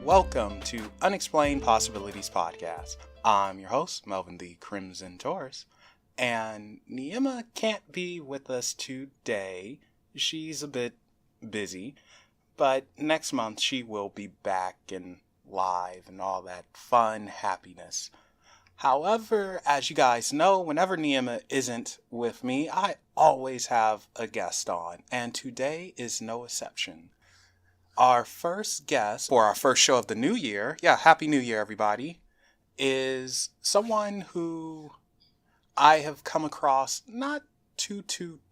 welcome to Unexplained Possibilities Podcast. I'm your host, Melvin the Crimson Taurus, and Niema can't be with us today. She's a bit busy, but next month she will be back and live and all that fun happiness. However, as you guys know, whenever Niema isn't with me, I always have a guest on, and today is no exception. Our first guest for our first show of the new year, Happy New Year, everybody, is someone who I have come across not too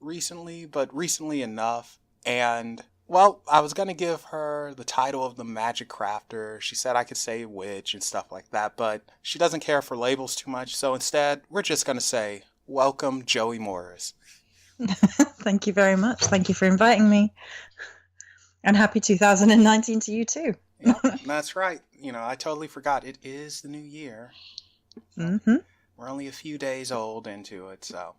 recently, but recently enough. And, well, I was going to give her the title of the Magic Crafter. She said I could say witch and stuff like that, but she doesn't care for labels too much. So instead, we're just going to say, welcome, Joey Morris. Thank you very much. Thank you for inviting me. And happy 2019 to you too. Yeah, that's right. I totally forgot. It is the new year. Mm-hmm. We're only a few days old into it, so.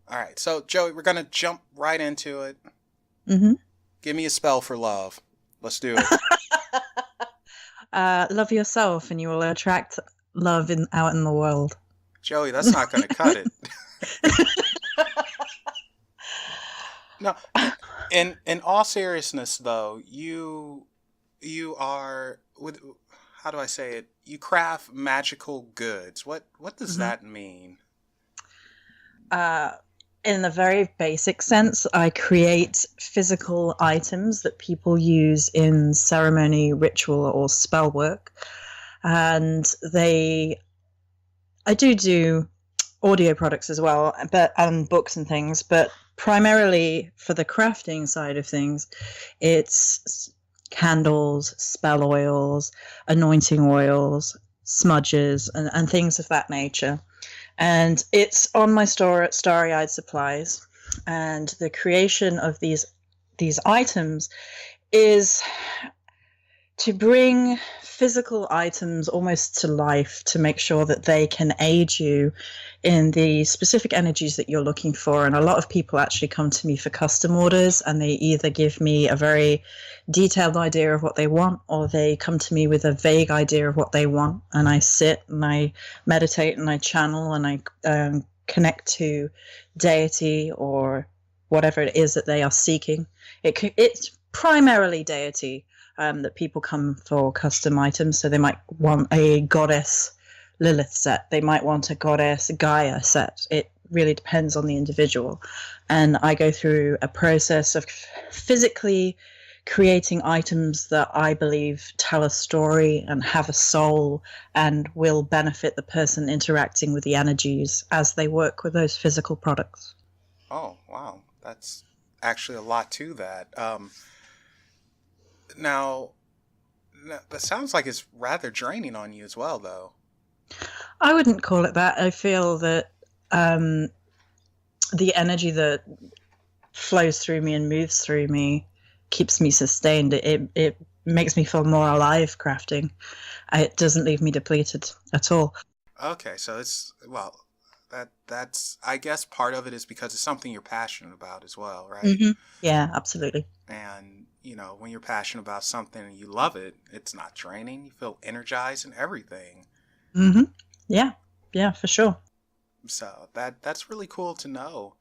All right, so Joey, we're going to jump right into it. Mm-hmm. Give me a spell for love. Let's do it. Love yourself and you will attract love out in the world. Joey, that's not going to cut it. No. In all seriousness, though, you are, how do I say it? You craft magical goods. What does that mean? In a very basic sense, I create physical items that people use in ceremony, ritual, or spell work. And I do audio products as well, and books and things, but primarily for the crafting side of things, it's candles, spell oils, anointing oils, smudges, and things of that nature. And it's on my store at Starry-Eyed Supplies. And the creation of these items is to bring physical items almost to life, to make sure that they can aid you in the specific energies that you're looking for. And a lot of people actually come to me for custom orders, and they either give me a very detailed idea of what they want, or they come to me with a vague idea of what they want. And I sit and I meditate and I channel and I connect to deity or whatever it is that they are seeking. It's primarily deity. That people come for custom items. So they might want a goddess Lilith set. They might want a goddess Gaia set. It really depends on the individual. And I go through a process of physically creating items that I believe tell a story and have a soul and will benefit the person interacting with the energies as they work with those physical products. Oh, wow. That's actually a lot to that. Now, that sounds like it's rather draining on you as well, though. I wouldn't call it that. I feel that the energy that flows through me and moves through me keeps me sustained. It makes me feel more alive crafting. It doesn't leave me depleted at all. Okay, so that's I guess part of it is because it's something you're passionate about as well, right? Mm-hmm. Yeah, absolutely. And when you're passionate about something and you love it, it's not draining. You feel energized and everything. Mm-hmm. Yeah, for sure. So that's really cool to know.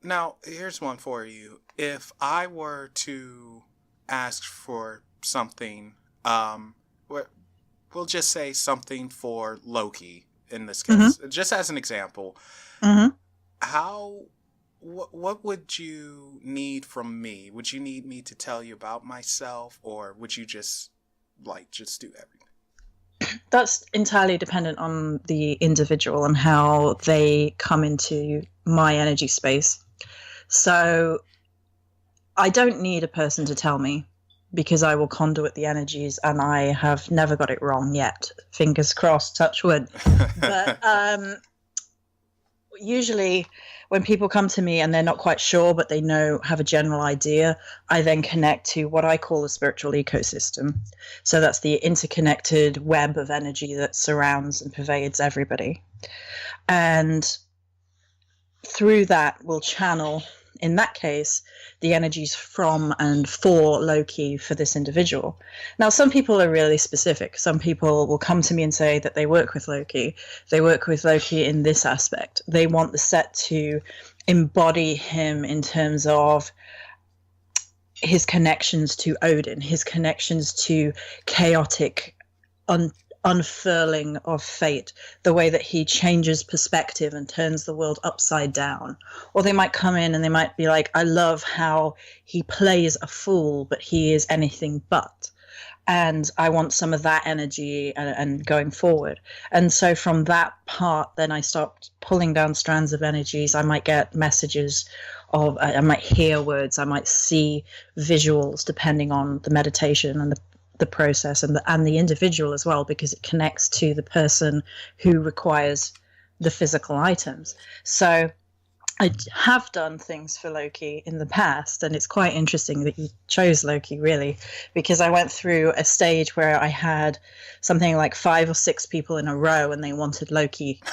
Now, here's one for you. If I were to ask for something, we'll just say something for Loki in this case, just as an example. Mm-hmm. What would you need from me? Would you need me to tell you about myself, or would you just do everything? That's entirely dependent on the individual and how they come into my energy space. So I don't need a person to tell me, because I will conduit the energies, and I have never got it wrong yet. Fingers crossed, touch wood. But usually when people come to me and they're not quite sure, but they have a general idea, I then connect to what I call the spiritual ecosystem. So that's the interconnected web of energy that surrounds and pervades everybody. And through that, we'll channel in that case, the energy's from and for Loki for this individual. Now, some people are really specific. Some people will come to me and say that they work with Loki. They work with Loki in this aspect. They want the set to embody him in terms of his connections to Odin, his connections to chaotic unfurling of fate, the way that he changes perspective and turns the world upside down. Or they might come in and they might be like, I love how he plays a fool, but he is anything but. And I want some of that energy and going forward. And so from that part, then I stopped pulling down strands of energies. I might get messages of, I might hear words, I might see visuals, depending on the meditation and the process and the individual as well, because it connects to the person who requires the physical items. So I have done things for Loki in the past, and it's quite interesting that you chose Loki, really, because I went through a stage where I had something like 5 or 6 people in a row, and they wanted Loki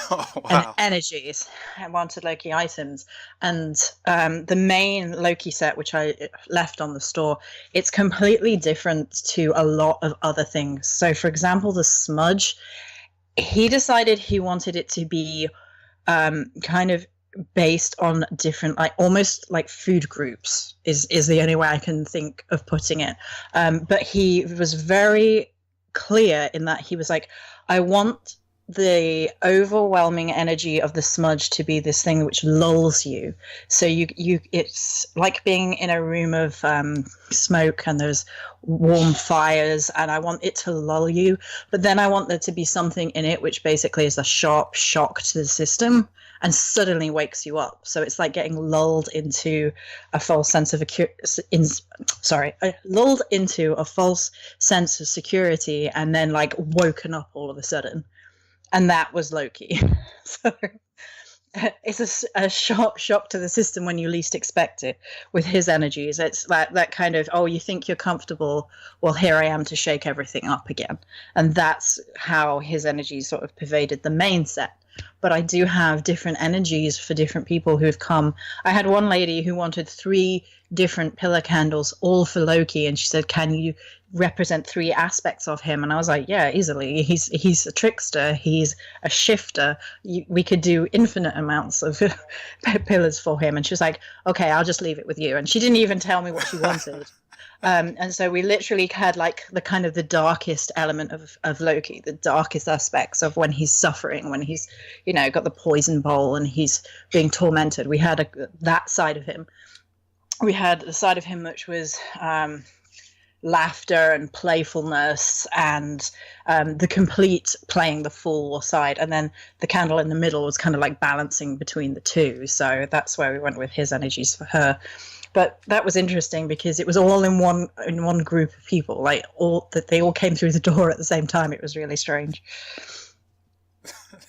and energies and wanted Loki items. And the main Loki set, which I left on the store, it's completely different to a lot of other things. So, for example, the smudge, he decided he wanted it to be kind of based on different, like almost like food groups is the only way I can think of putting it. But he was very clear in that he was like, I want the overwhelming energy of the smudge to be this thing which lulls you. So you it's like being in a room of smoke and there's warm fires, and I want it to lull you, but then I want there to be something in it which basically is a sharp shock to the system and suddenly wakes you up. So it's like getting lulled into a false sense of lulled into a false sense of security, and then like woken up all of a sudden. And that was Loki. So it's a sharp shock to the system when you least expect it with his energies. It's that kind of, oh, you think you're comfortable, well, here I am to shake everything up again. And that's how his energies sort of pervaded the main set. But I do have different energies for different people who've come. I had one lady who wanted 3 different pillar candles, all for Loki, and she said, can you represent 3 aspects of him? And I was like, yeah, easily. He's a trickster, he's a shifter. We could do infinite amounts of pillars for him. And she was like, okay, I'll just leave it with you. And she didn't even tell me what she wanted. And so we literally had like the kind of the darkest element of Loki, the darkest aspects of when he's suffering, when he's, got the poison bowl and he's being tormented. We had that side of him. We had the side of him which was laughter and playfulness and the complete playing the fool side. And then the candle in the middle was kind of like balancing between the two. So that's where we went with his energies for her. But that was interesting because it was all in one group of people, like they all came through the door at the same time. It was really strange.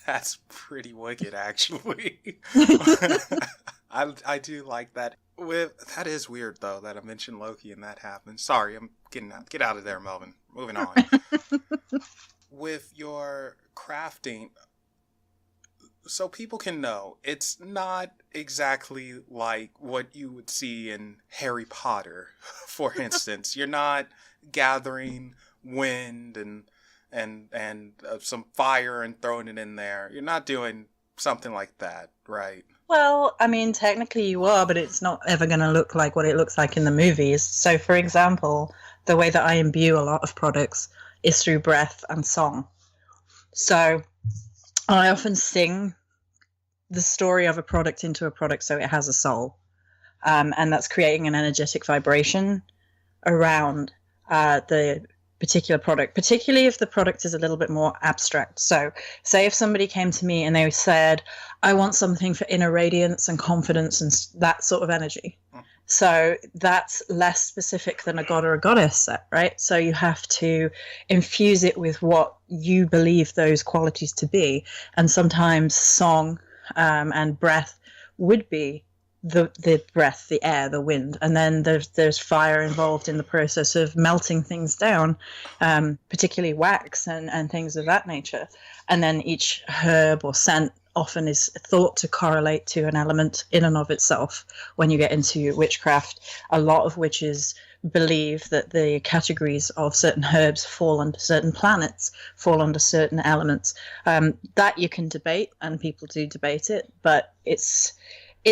That's pretty wicked, actually. I do like that. That is weird, though, that I mentioned Loki and that happened. Sorry, I'm get out of there, Melvin. Moving on. With your crafting, so people can know, it's not exactly like what you would see in Harry Potter, for instance. You're not gathering wind and some fire and throwing it in there. You're not doing something like that, right? Well, I mean, technically you are, but it's not ever going to look like what it looks like in the movies. So, for example, the way that I imbue a lot of products is through breath and song. So I often sing the story of a product into a product so it has a soul. And that's creating an energetic vibration around the particular product, particularly if the product is a little bit more abstract. So say if somebody came to me and they said, I want something for inner radiance and confidence and that sort of energy. So that's less specific than a god or a goddess set, right? So you have to infuse it with what you believe those qualities to be. And sometimes song and breath would be the breath, the air, the wind, and then there's fire involved in the process of melting things down, particularly wax and things of that nature. And then each herb or scent often is thought to correlate to an element in and of itself when you get into witchcraft. A lot of witches believe that the categories of certain herbs fall under certain planets, fall under certain elements. That you can debate, and people do debate it, but it's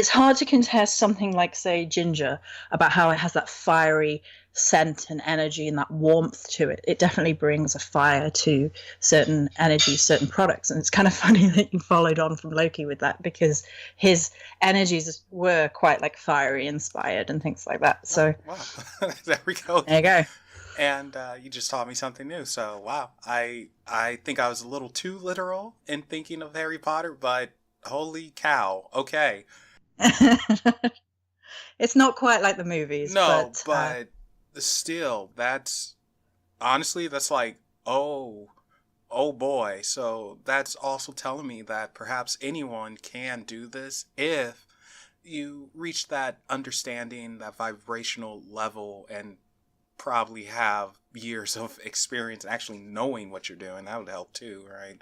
hard to contest something like, say, ginger, about how it has that fiery scent and energy and that warmth to it. It definitely brings a fire to certain energies, certain products. And it's kind of funny that you followed on from Loki with that, because his energies were quite like fiery inspired and things like that. So wow. There we go. There you go. And you just taught me something new. So wow, I think I was a little too literal in thinking of Harry Potter, but holy cow. Okay. It's not quite like the movies. No, but still, that's like, oh boy. So that's also telling me that perhaps anyone can do this if you reach that understanding, that vibrational level, and probably have years of experience actually knowing what you're doing. That would help too, right?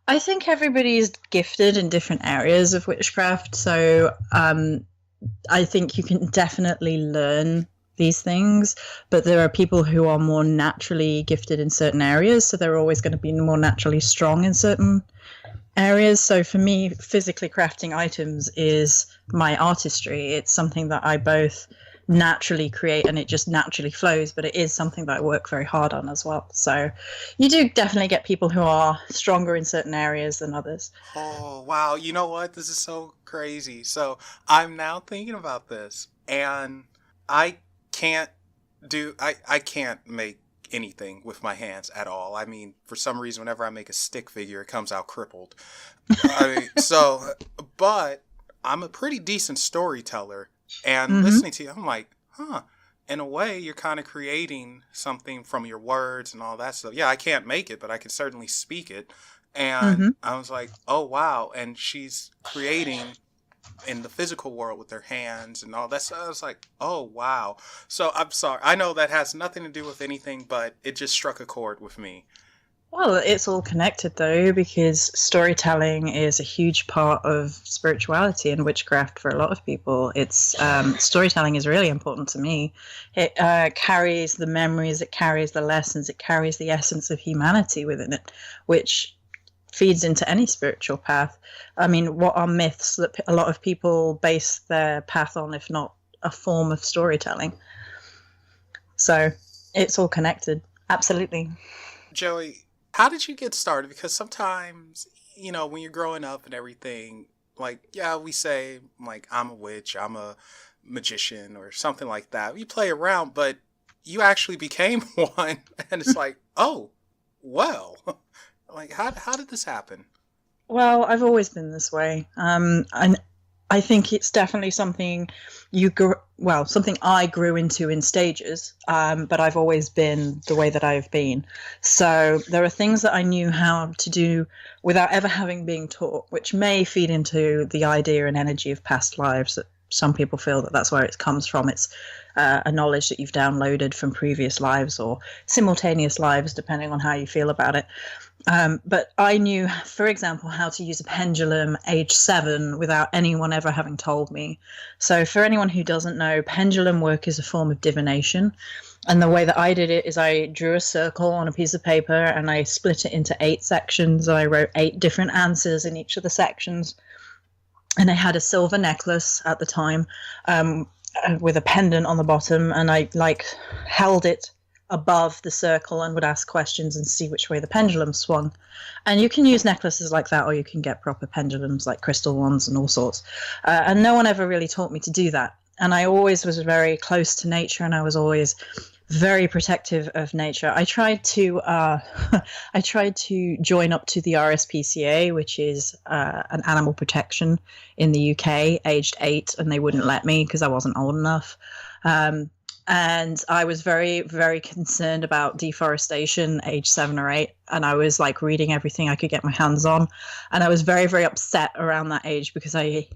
I think everybody's gifted in different areas of witchcraft, so I think you can definitely learn these things, but there are people who are more naturally gifted in certain areas, so they're always going to be more naturally strong in certain areas. So for me, physically crafting items is my artistry. It's something that I both naturally create and it just naturally flows, but it is something that I work very hard on as well. So you do definitely get people who are stronger in certain areas than others. Oh wow, you know what, this is so crazy. So I'm now thinking about this, and I can't make anything with my hands at all. I mean, for some reason, whenever I make a stick figure, it comes out crippled. But I'm a pretty decent storyteller. And listening to you, I'm like, in a way, you're kind of creating something from your words and all that stuff. Yeah, I can't make it, but I can certainly speak it. And I was like, oh, wow. And she's creating in the physical world with her hands and all that stuff. I was like, oh, wow. So I'm sorry. I know that has nothing to do with anything, but it just struck a chord with me. Well, it's all connected, though, because storytelling is a huge part of spirituality and witchcraft for a lot of people. It's storytelling is really important to me. It carries the memories, it carries the lessons, it carries the essence of humanity within it, which feeds into any spiritual path. I mean, what are myths that a lot of people base their path on, if not a form of storytelling? So it's all connected. Absolutely. Joey, how did you get started? Because sometimes, when you're growing up and everything, like, yeah, we say, like, I'm a witch, I'm a magician or something like that. We play around, but you actually became one. And it's like, oh, well, like, how did this happen? Well, I've always been this way. And I think it's definitely something something I grew into in stages, but I've always been the way that I've been. So there are things that I knew how to do without ever having been taught, which may feed into the idea and energy of past lives. That some people feel that that's where it comes from. It's a knowledge that you've downloaded from previous lives or simultaneous lives, depending on how you feel about it. But I knew, for example, how to use a pendulum age 7 without anyone ever having told me. So for anyone who doesn't know, pendulum work is a form of divination. And the way that I did it is I drew a circle on a piece of paper and I split it into 8 sections. I wrote 8 different answers in each of the sections. And I had a silver necklace at the time with a pendant on the bottom. And I held it above the circle and would ask questions and see which way the pendulum swung. And you can use necklaces like that, or you can get proper pendulums like crystal ones and all sorts. And no one ever really taught me to do that. And I always was very close to nature, and I was always very protective of nature. I tried to join up to the RSPCA, which is an animal protection in the UK, aged 8, and they wouldn't let me because I wasn't old enough. And I was very, very concerned about deforestation, age 7 or 8. And I was reading everything I could get my hands on. And I was very, very upset around that age because I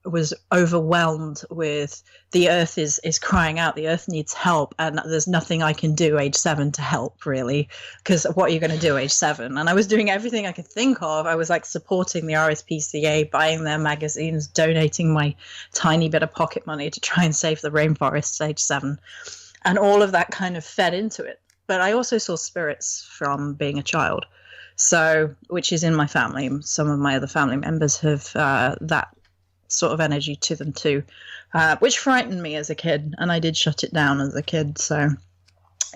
was overwhelmed with the earth is crying out, the earth needs help, and there's nothing I can do age 7 to help, really, because what are you going to do age 7? And I was doing everything I could think of. I was like supporting the RSPCA, buying their magazines, donating my tiny bit of pocket money to try and save the rainforests age 7, and all of that kind of fed into it. But I also saw spirits from being a child, so, which is in my family. Some of my other family members have that sort of energy to them too, which frightened me as a kid, and I did shut it down as a kid. So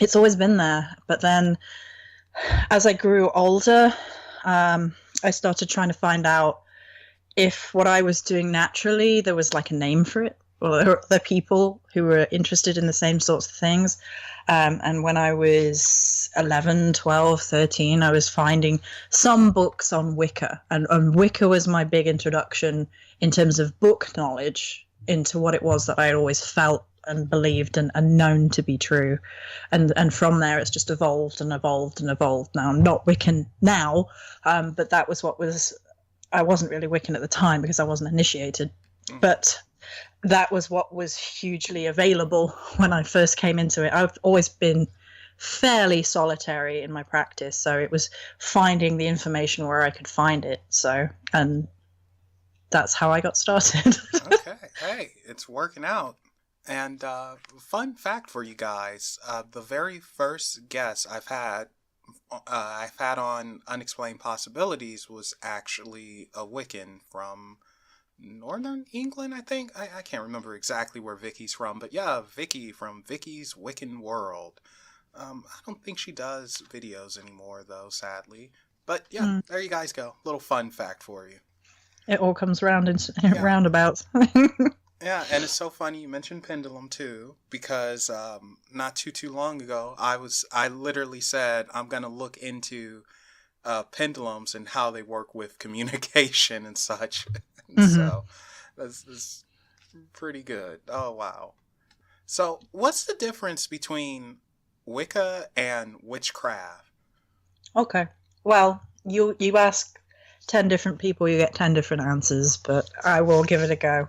it's always been there. But then as I grew older, I started trying to find out if what I was doing naturally, there was like a name for it, or there were other people who were interested in the same sorts of things. And when I was 11, 12, 13, I was finding some books on Wicca. And Wicca was my big introduction in terms of book knowledge into what it was that I had always felt and believed and known to be true. And from there, it's just evolved and evolved and evolved. Now, I'm not Wiccan now, but that was what was... I wasn't really Wiccan at the time because I wasn't initiated. But that was what was hugely available when I first came into it. I've always been fairly solitary in my practice, so it was finding the information where I could find it. So, and that's how I got started. Okay, hey, it's working out. And fun fact for you guys: the very first guest I've had on Unexplained Possibilities was actually a Wiccan from Northern England, I think. I can't remember exactly where Vicky's from, but yeah, Vicky from Vicky's Wiccan World. I don't think she does videos anymore, though, sadly. But yeah, there you guys go. Little fun fact for you. It all comes round in roundabouts. Yeah, and it's so funny you mentioned pendulum too, because not too long ago, I literally said I'm gonna look into pendulums and how they work with communication and such. So that's pretty good. Oh wow. So what's the difference between Wicca and witchcraft? Okay. Well, you ask 10 different people, you get 10 different answers, but I will give it a go.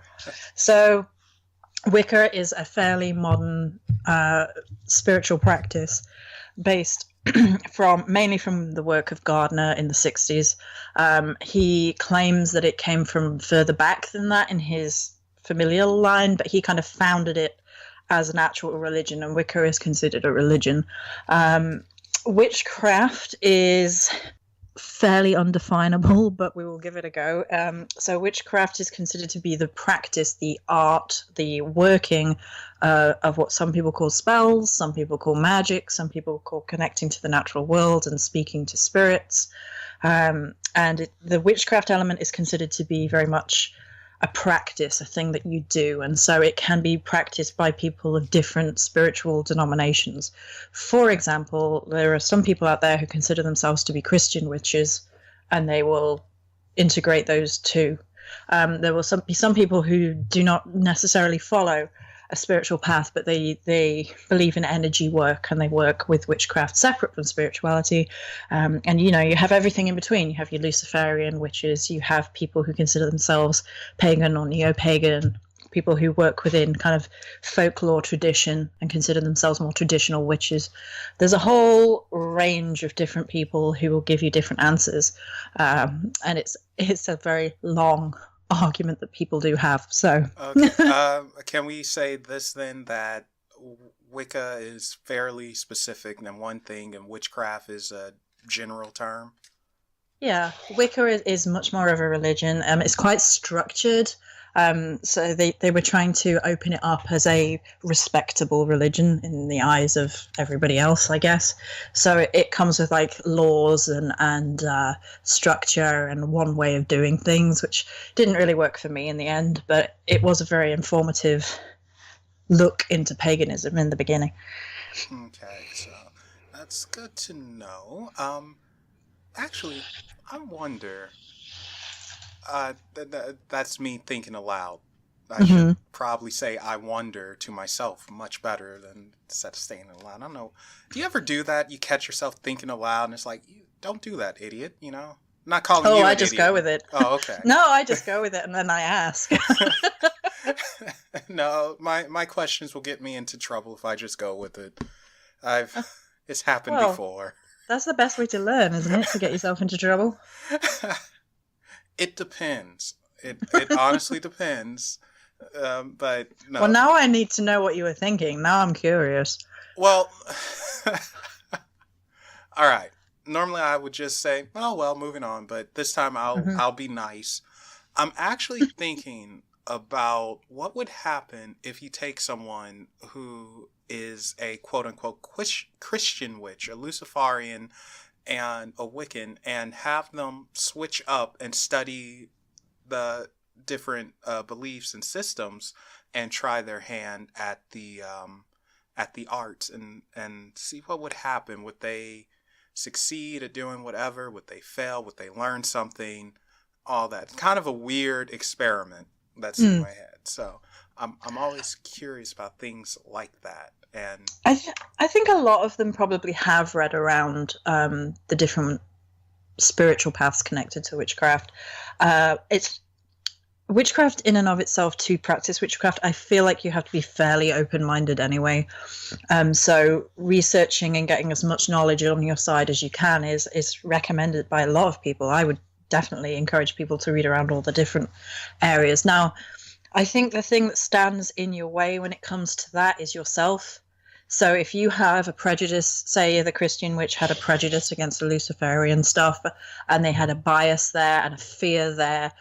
So Wicca is a fairly modern spiritual practice based mainly from the work of Gardner in the 60s. He claims that it came from further back than that in his familial line, but he kind of founded it as an actual religion, and Wicca is considered a religion. Witchcraft is fairly undefinable, but we will give it a go. So witchcraft is considered to be the practice, the art, the working of what some people call spells, some people call magic, some people call connecting to the natural world and speaking to spirits. The witchcraft element is considered to be very much a practice, a thing that you do. And so it can be practiced by people of different spiritual denominations. For example, there are some people out there who consider themselves to be Christian witches, and they will integrate those two. There will be some people who do not necessarily follow a spiritual path, but they believe in energy work, and they work with witchcraft separate from spirituality. And you have everything in between. You have your Luciferian witches, you have people who consider themselves pagan or neo-pagan, people who work within kind of folklore tradition and consider themselves more traditional witches. There's a whole range of different people who will give you different answers, and it's a very long argument that people do have. So okay. Can we say this then, that Wicca is fairly specific and one thing, and witchcraft is a general term? Yeah, Wicca is much more of a religion. It's quite structured. So they were trying to open it up as a respectable religion in the eyes of everybody else, I guess. So it comes with like laws and structure and one way of doing things, which didn't really work for me in the end, but it was a very informative look into paganism in the beginning. Okay, so that's good to know. Actually, I wonder... that's me thinking aloud. I should probably say I wonder to myself much better than instead of saying it aloud. I don't know. Do you ever do that? You catch yourself thinking aloud and it's like, don't do that, idiot, Not calling Oh, you I an just idiot. go with it. Oh, okay. No, I just go with it and then I ask. No, my questions will get me into trouble if I just go with it. It's happened Well, before. That's the best way to learn, isn't it? To get yourself into trouble. It depends. It honestly depends. But no. Well, now I need to know what you were thinking. Now I'm curious. Well, all right. Normally I would just say, "Oh well, moving on." But this time I'll be nice. I'm actually thinking about what would happen if you take someone who is a quote unquote Christian witch, a Luciferian, and a Wiccan, and have them switch up and study the different beliefs and systems and try their hand at the arts and see what would happen. Would they succeed at doing whatever? Would they fail? Would they learn something? All that. Kind of a weird experiment that's in my head. So I'm always curious about things like that. And I think a lot of them probably have read around the different spiritual paths connected to witchcraft. It's witchcraft in and of itself. To practice witchcraft, I feel like you have to be fairly open-minded anyway. So researching and getting as much knowledge on your side as you can is recommended by a lot of people. I would definitely encourage people to read around all the different areas. Now, I think the thing that stands in your way when it comes to that is yourself. So if you have a prejudice, say the Christian witch had a prejudice against the Luciferian stuff, and they had a bias there and a fear there,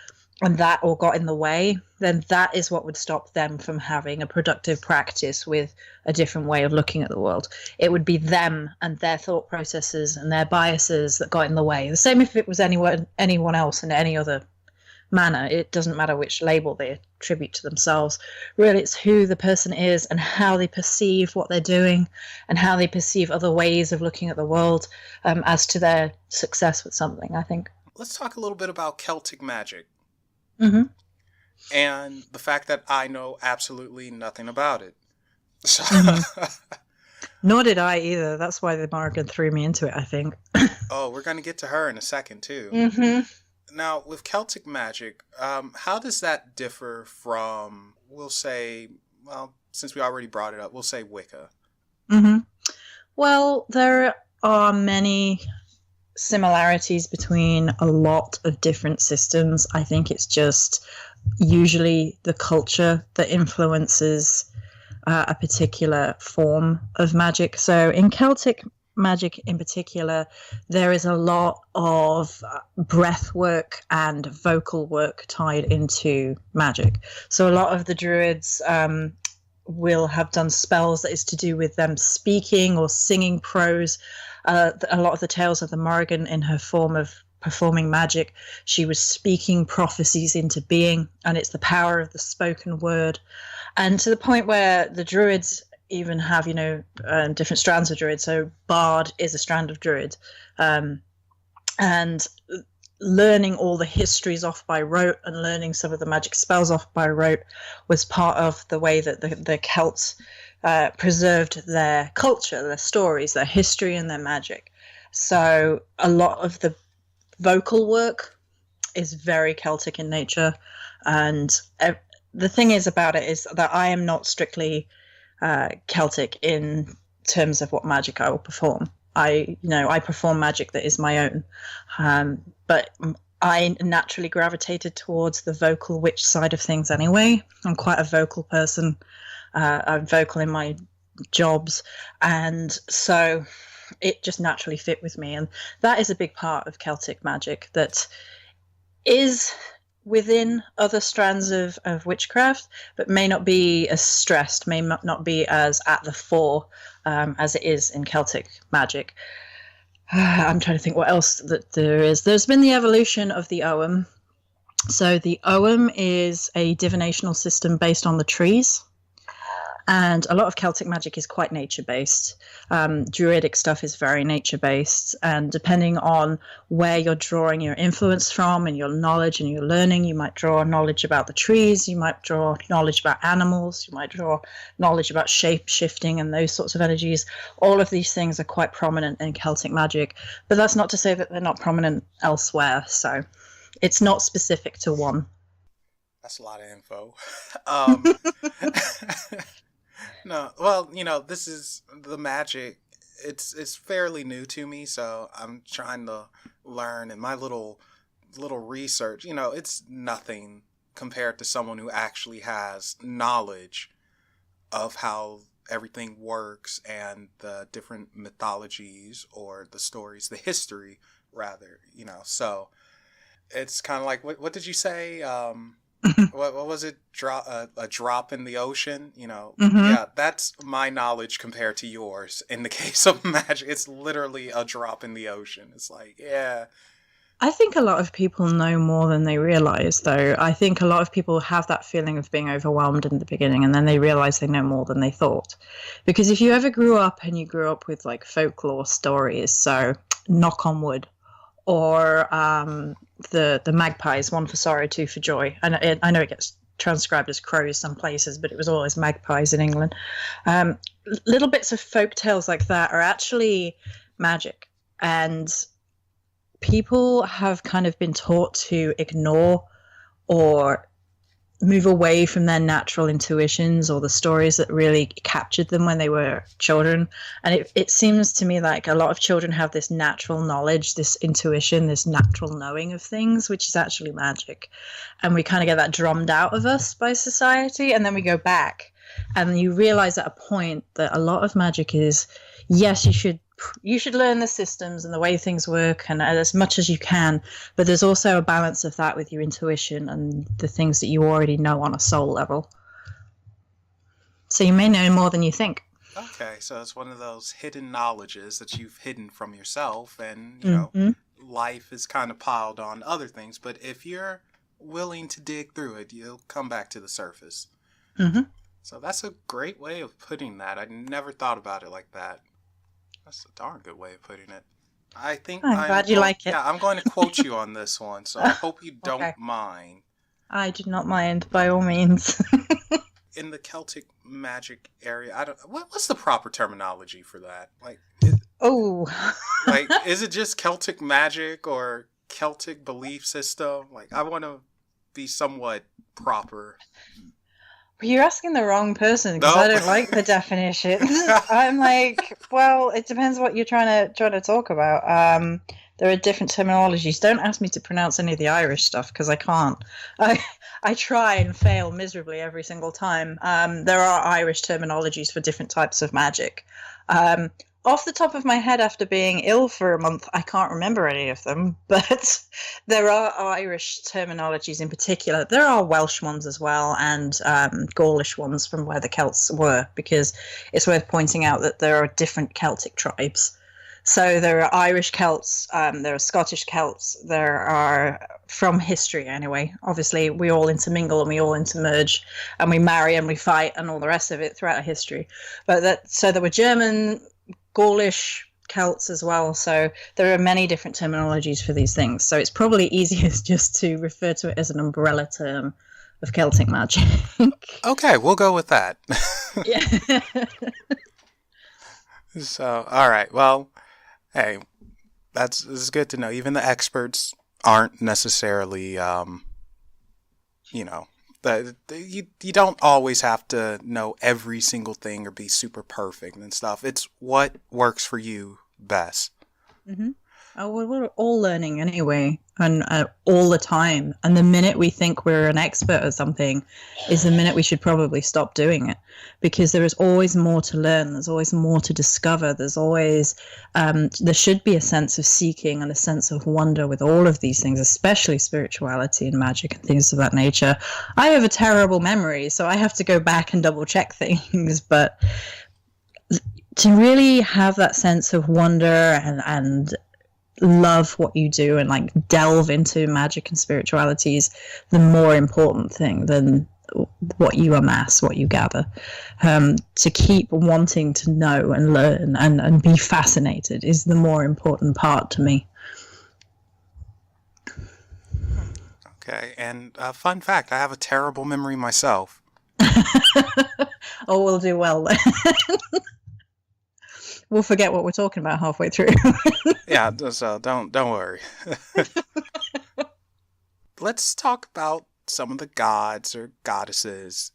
and that all got in the way, then that is what would stop them from having a productive practice with a different way of looking at the world. It would be them and their thought processes and their biases that got in the way. The same if it was anyone else in any other manner. It doesn't matter which label they attribute to themselves. Really, it's who the person is and how they perceive what they're doing and how they perceive other ways of looking at the world as to their success with something, I think. Let's talk a little bit about Celtic magic. Mm-hmm. And the fact that I know absolutely nothing about it. So Nor did I either. That's why the Morrigan threw me into it, I think. Oh, we're going to get to her in a second, too. Mm-hmm. Now, with Celtic magic, how does that differ from, we'll say, well, since we already brought it up, we'll say Wicca? Mm-hmm. Well, there are many similarities between a lot of different systems. I think it's just usually the culture that influences a particular form of magic. So in Celtic magic in particular, there is a lot of breath work and vocal work tied into magic. So a lot of the druids will have done spells that is to do with them speaking or singing prose. A lot of the tales of the Morrigan, in her form of performing magic, she was speaking prophecies into being, and it's the power of the spoken word. And to the point where the druids even have, different strands of druid. So bard is a strand of druid. And learning all the histories off by rote and learning some of the magic spells off by rote was part of the way that the Celts preserved their culture, their stories, their history, and their magic. So a lot of the vocal work is very Celtic in nature. And the thing is about it is that I am not strictly Celtic in terms of what magic I will perform. I perform magic that is my own. But I naturally gravitated towards the vocal witch side of things anyway. I'm quite a vocal person. I'm vocal in my jobs. And so it just naturally fit with me. And that is a big part of Celtic magic that is within other strands of witchcraft, but may not be as stressed, may not be as at the fore as it is in Celtic magic. I'm trying to think what else that there is. There's been the evolution of the Ogham. So the Ogham is a divinational system based on the trees. And a lot of Celtic magic is quite nature-based. Druidic stuff is very nature-based. And depending on where you're drawing your influence from and your knowledge and your learning, you might draw knowledge about the trees, you might draw knowledge about animals, you might draw knowledge about shape-shifting and those sorts of energies. All of these things are quite prominent in Celtic magic. But that's not to say that they're not prominent elsewhere. So it's not specific to one. That's a lot of info. No, well, this is the magic. It's fairly new to me, so I'm trying to learn. And my little research, it's nothing compared to someone who actually has knowledge of how everything works and the different mythologies or the stories, the history rather. So it's kind of like what did you say? What was it? A drop in the ocean? Yeah, that's my knowledge compared to yours. In the case of magic, it's literally a drop in the ocean. It's like, yeah. I think a lot of people know more than they realize, though. I think a lot of people have that feeling of being overwhelmed in the beginning, and then they realize they know more than they thought. Because if you ever grew up with like folklore stories, so knock on wood, or the magpies, one for sorrow, two for joy. And I know it gets transcribed as crows some places, but it was always magpies in England. Little bits of folk tales like that are actually magic. And people have kind of been taught to ignore or move away from their natural intuitions or the stories that really captured them when they were children. And it seems to me like a lot of children have this natural knowledge, this intuition, this natural knowing of things, which is actually magic. And we kind of get that drummed out of us by society. And then we go back and you realize at a point that a lot of magic is, yes, you should learn the systems and the way things work and as much as you can, but there's also a balance of that with your intuition and the things that you already know on a soul level. So you may know more than you think. Okay, so it's one of those hidden knowledges that you've hidden from yourself, and life is kind of piled on other things, but if you're willing to dig through it, you'll come back to the surface. So that's a great way of putting that. I never thought about it like that. That's a darn good way of putting it. I think I'm glad you like it. Yeah, I'm going to quote you on this one, so I hope you don't mind. I do not mind, by all means. In the Celtic magic area, what's the proper terminology for that? Is it just Celtic magic or Celtic belief system? Like, I want to be somewhat proper. You're asking the wrong person because I don't like the definition. I'm like, well, it depends what you're trying to talk about. There are different terminologies. Don't ask me to pronounce any of the Irish stuff because I can't. I try and fail miserably every single time. There are Irish terminologies for different types of magic. Off the top of my head, after being ill for a month, I can't remember any of them, but there are Irish terminologies in particular. There are Welsh ones as well, and Gaulish ones from where the Celts were, because it's worth pointing out that there are different Celtic tribes. So there are Irish Celts, there are Scottish Celts, there are, from history anyway, obviously we all intermingle and we all intermerge, and we marry and we fight and all the rest of it throughout history. So there were German, Gaulish, Celts as well, so there are many different terminologies for these things, so it's probably easiest just to refer to it as an umbrella term of Celtic magic. Okay, we'll go with that. Yeah. So, all right, well, hey, this is good to know. Even the experts aren't necessarily, you don't always have to know every single thing or be super perfect and stuff. It's what works for you best. Mm-hmm. Oh, well, we're all learning anyway, and all the time. And the minute we think we're an expert at something is the minute we should probably stop doing it, because there is always more to learn. There's always more to discover. There's always, there should be a sense of seeking and a sense of wonder with all of these things, especially spirituality and magic and things of that nature. I have a terrible memory, so I have to go back and double check things, but to really have that sense of wonder and love what you do and like delve into magic and spirituality is the more important thing than what you amass, what you gather. To keep wanting to know and learn and be fascinated is the more important part to me. Okay, and fun fact, I have a terrible memory myself. Oh, we'll do well then. We'll forget what we're talking about halfway through. Yeah, so don't worry. Let's talk about some of the gods or goddesses.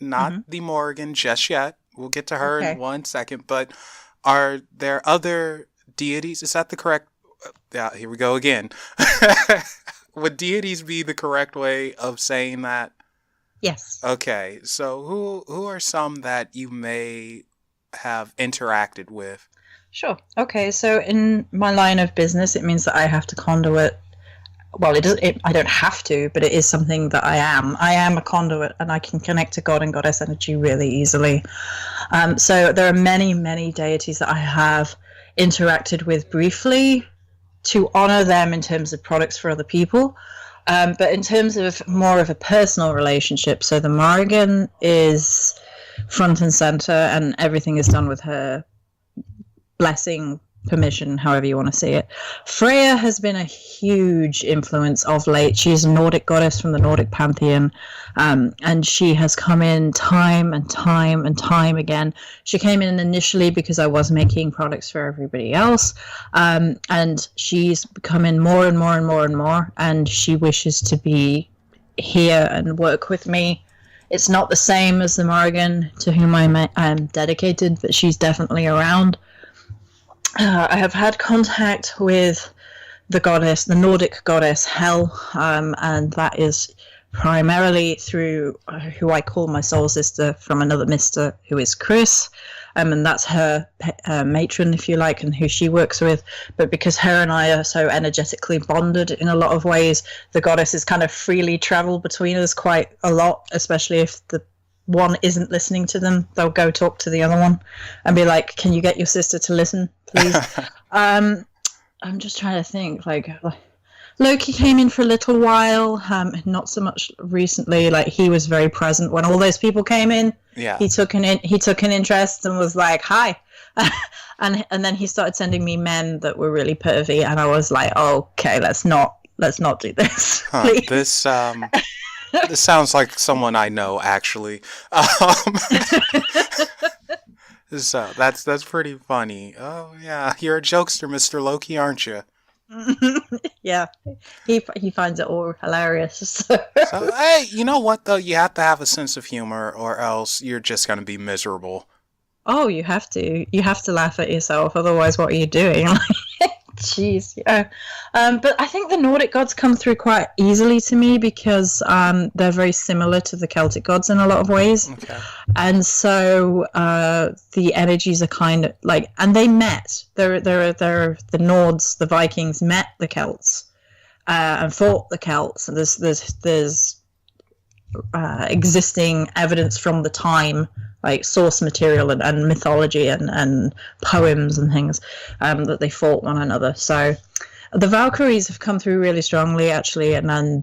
Not the Morrigan just yet. We'll get to her in 1 second. But are there other deities? Is that the correct? Yeah, here we go again. Would deities be the correct way of saying that? Yes. Okay, so who are some that you may have interacted with? Sure. Okay, so in my line of business, it means that I have to conduit. Well, I don't have to, but it is something that I am. I am a conduit, and I can connect to God and goddess energy really easily. So there are many, many deities that I have interacted with briefly to honor them in terms of products for other people. But in terms of more of a personal relationship, so the Morrigan is front and center, and everything is done with her blessing, permission, however you want to see it. Freya has been a huge influence of late. She's a Nordic goddess from the Nordic pantheon, and she has come in time and time and time again. She came in initially because I was making products for everybody else, and she's becoming more and more and more and more, and she wishes to be here and work with me. It's not the same as the Morrigan, to whom I'm dedicated, but she's definitely around. I have had contact with the goddess, the Nordic goddess Hel, and that is primarily through who I call my soul sister from another mister, who is Chris, and that's her matron, if you like, and who she works with. But because her and I are so energetically bonded in a lot of ways, the goddesses kind of freely travel between us quite a lot, especially if the one isn't listening to them. They'll go talk to the other one and be like, can you get your sister to listen, please? I'm just trying to think, like Loki came in for a little while, not so much recently. Like, he was very present when all those people came in. Yeah, he took an interest and was like, hi. and then he started sending me men that were really pervy, and I was like, oh, okay, let's not do this. This sounds like someone I know, actually. So that's pretty funny. Oh yeah, you're a jokester, Mr. Loki, aren't you? Yeah, he finds it all hilarious. So, hey, you know what though? You have to have a sense of humor, or else you're just gonna be miserable. Oh, you have to laugh at yourself. Otherwise, what are you doing? Jeez, yeah. But I think the Nordic gods come through quite easily to me because they're very similar to the Celtic gods in a lot of ways. Okay. And so the energies are kind of like, and they met. They're the Nords, the Vikings met the Celts and fought the Celts. And there's existing evidence from the time, like source material and mythology and poems and things, that they fought one another. So the Valkyries have come through really strongly, actually, and then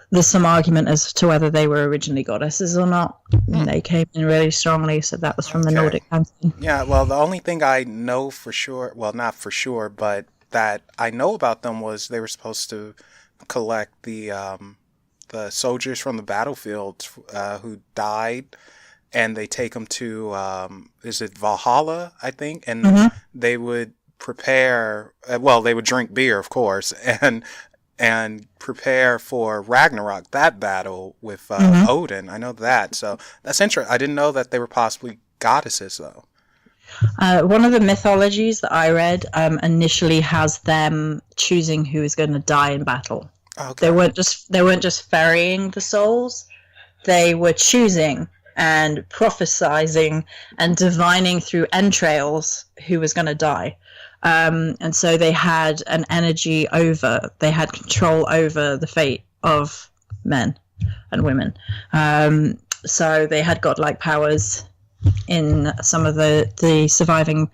there's some argument as to whether they were originally goddesses or not. And they came in really strongly, so that was from the Nordic pantheon. Yeah, well, the only thing I know for sure, well, not for sure, but that I know about them was they were supposed to collect the soldiers from the battlefield who died, and they take them to, is it Valhalla, I think? And they would prepare, they would drink beer, of course, and prepare for Ragnarok, that battle with Odin. I know that. So that's interesting. I didn't know that they were possibly goddesses, though. One of the mythologies that I read initially has them choosing who is going to die in battle. Okay. They weren't just ferrying the souls. They were choosing and prophesizing and divining through entrails who was going to die. And so they had an energy they had control over the fate of men and women. So they had godlike powers in some of the surviving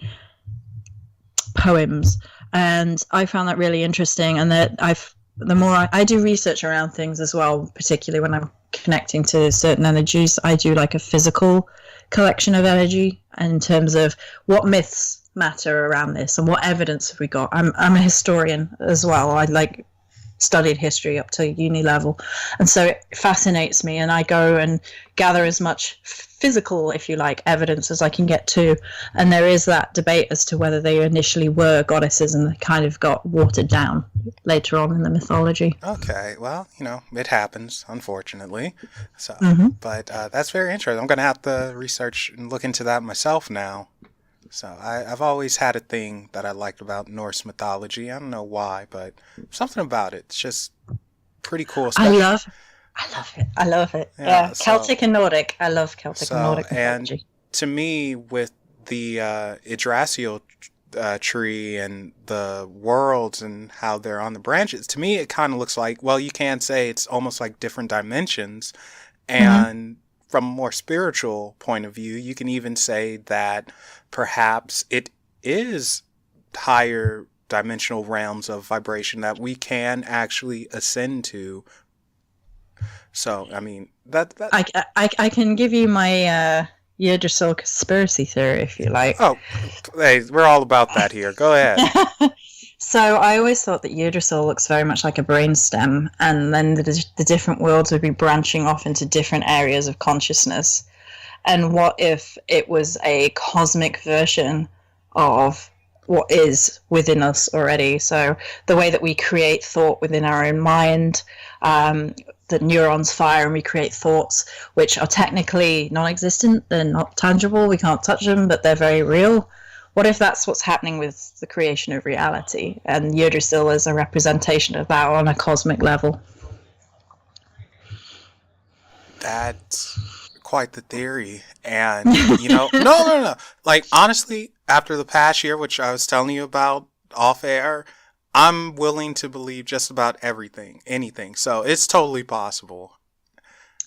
poems. And I found that really interesting, and that I've the more I do research around things as well, particularly when I'm connecting to certain energies, I do like a physical collection of energy in terms of what myths matter around this and what evidence have we got. I'm a historian as well. I like studied history up to uni level, and so it fascinates me, and I go and gather as much physical, if you like, evidence as I can get to. And there is that debate as to whether they initially were goddesses and they kind of got watered down later on in the mythology. Okay, well, it happens, unfortunately. So, but that's very interesting. I'm going to have to research and look into that myself now. So I've always had a thing that I liked about Norse mythology. I don't know why, but something about it. It's just pretty cool. I love it. Yeah, Celtic and Nordic. I love Celtic and Nordic mythology. And to me, with the Yggdrasil tree and the worlds and how they're on the branches, to me it kind of looks like, well, you can say it's almost like different dimensions. And from a more spiritual point of view, you can even say that perhaps it is higher dimensional realms of vibration that we can actually ascend to. So, I mean, that I can give you my Yggdrasil conspiracy theory if you like. Oh, hey, we're all about that here. Go ahead. So I always thought that Yggdrasil looks very much like a brainstem, and then the different worlds would be branching off into different areas of consciousness. And what if it was a cosmic version of what is within us already? So the way that we create thought within our own mind, the neurons fire and we create thoughts, which are technically non-existent. They're not tangible. We can't touch them, but they're very real. What if that's what's happening with the creation of reality, and Yggdrasil is a representation of that on a cosmic level? That's quite the theory. And, no. Like, honestly, after the past year, which I was telling you about off air, I'm willing to believe just about anything. So it's totally possible.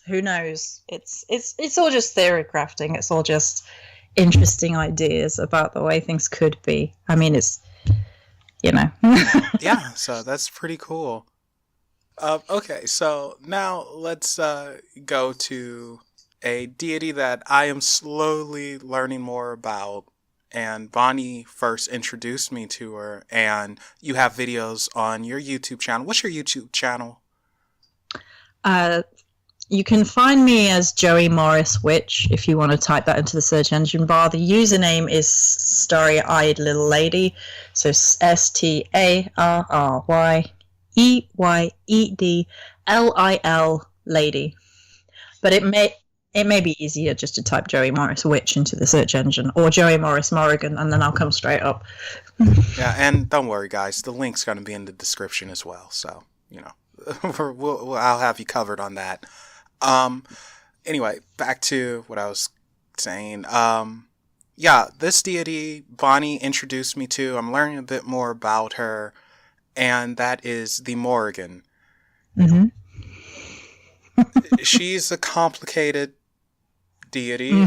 Who knows? It's all just theory crafting. It's all just interesting ideas about the way things could be. I mean, it's, Yeah, so that's pretty cool. Okay, so now let's go to a deity that I am slowly learning more about. And Bonnie first introduced me to her, and you have videos on your YouTube channel. What's your YouTube channel? You can find me as Joey Morris Witch if you want to type that into the search engine bar. The username is Starry-Eyed Little Lady, so StarryEyedLil Lady. But it may be easier just to type Joey Morris Witch into the search engine, or Joey Morris Morrigan, and then I'll come straight up. Yeah, and don't worry, guys. The link's going to be in the description as well, so I'll have you covered on that. Anyway, back to what I was saying. This deity Bonnie introduced me to. I'm learning a bit more about her, and that is the Morrigan. She's a complicated deity.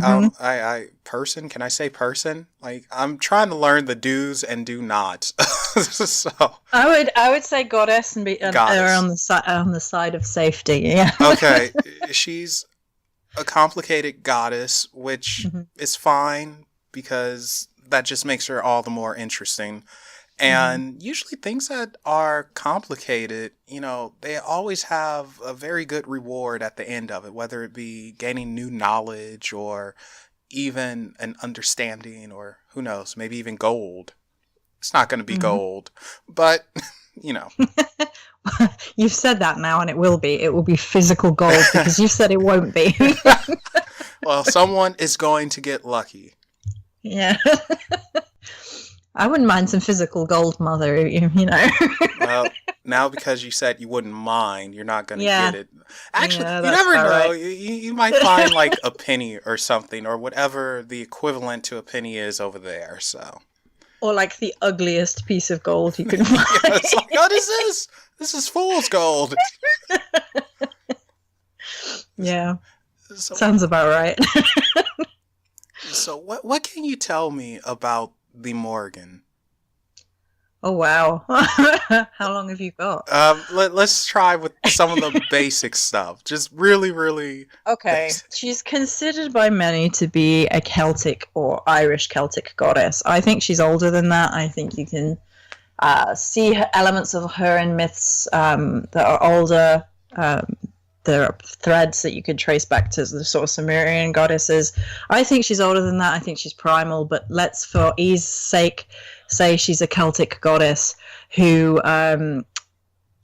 Person? Can I say person? Like, I'm trying to learn the do's and do nots. So I would say goddess and be on the side of safety. Yeah. Okay, she's a complicated goddess, which is fine because that just makes her all the more interesting. And usually things that are complicated, they always have a very good reward at the end of it, whether it be gaining new knowledge or even an understanding, or who knows, maybe even gold. It's not going to be gold, but, You've said that now, and it will be. It will be physical gold because you said it won't be. Well, someone is going to get lucky. Yeah. I wouldn't mind some physical gold, mother, Well, now because you said you wouldn't mind, you're not going to get it. Actually, Yeah, you never know. right. You might find like a penny or something, or whatever the equivalent to a penny is over there, so. Or like the ugliest piece of gold you can find. Yeah, it's like, what is this? This is fool's gold. Yeah. Sounds about right. So what can you tell me about the Morrigan? Oh, wow. How long have you got? Let's try with some of the basic stuff. Just really, really Okay. basic. She's considered by many to be a Celtic or Irish Celtic goddess. I think she's older than that. I think you can see elements of her in myths that are older. There are threads that you could trace back to the sort of Sumerian goddesses. I think she's older than that. I think she's primal, but let's, for ease sake, say she's a Celtic goddess who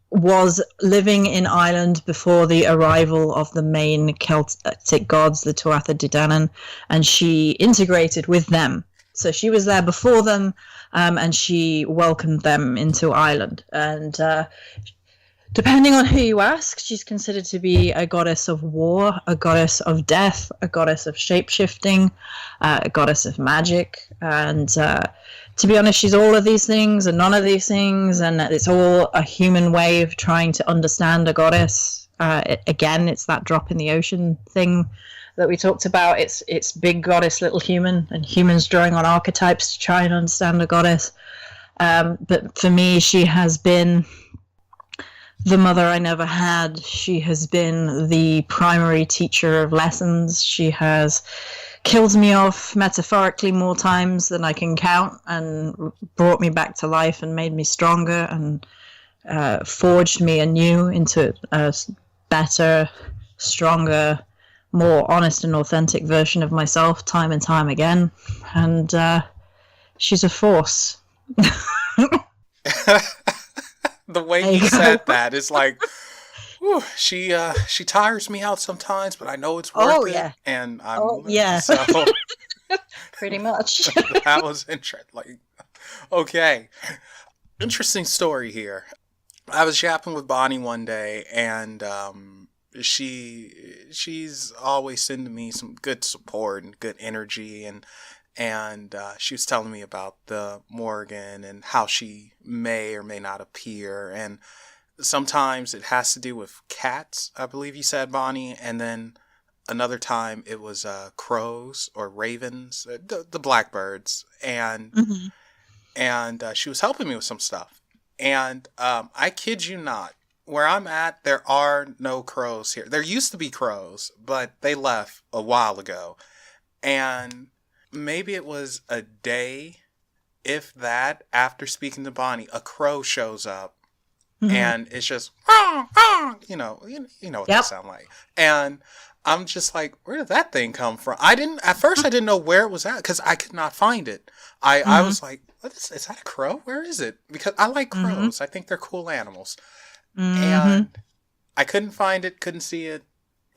was living in Ireland before the arrival of the main Celtic gods, the Tuatha De Danann, and she integrated with them. So she was there before them, and she welcomed them into Ireland. And depending on who you ask, she's considered to be a goddess of war, a goddess of death, a goddess of shape-shifting, a goddess of magic. And to be honest, she's all of these things and none of these things, and it's all a human way of trying to understand a goddess. Again, it's that drop in the ocean thing that we talked about. It's big goddess, little human, and humans drawing on archetypes to try and understand a goddess. But for me, she has been the mother I never had. She has been the primary teacher of lessons. She has killed me off metaphorically more times than I can count, and brought me back to life and made me stronger, and forged me anew into a better, stronger, more honest and authentic version of myself time and time again. And she's a force. The way you said that is like, whew, she tires me out sometimes, but I know it's worth it. Yeah. And I'm So so pretty much. that was interesting. Like, okay, interesting story here. I was yapping with Bonnie one day, and she's always sending me some good support and good energy, and she was telling me about the Morrigan and how she may or may not appear, and sometimes it has to do with cats, I believe you said, Bonnie, and then another time it was crows or ravens, the blackbirds, and she was helping me with some stuff, and I kid you not, where I'm at, there are no crows here. There used to be crows, but they left a while ago, and maybe it was a day, if that, after speaking to Bonnie, a crow shows up, and it's just, you know what they sound like. And I'm just like, where did that thing come from? At first I didn't know where it was at, because I could not find it. I was like, is that a crow? Where is it? Because I like crows. I think they're cool animals. And I couldn't find it, couldn't see it.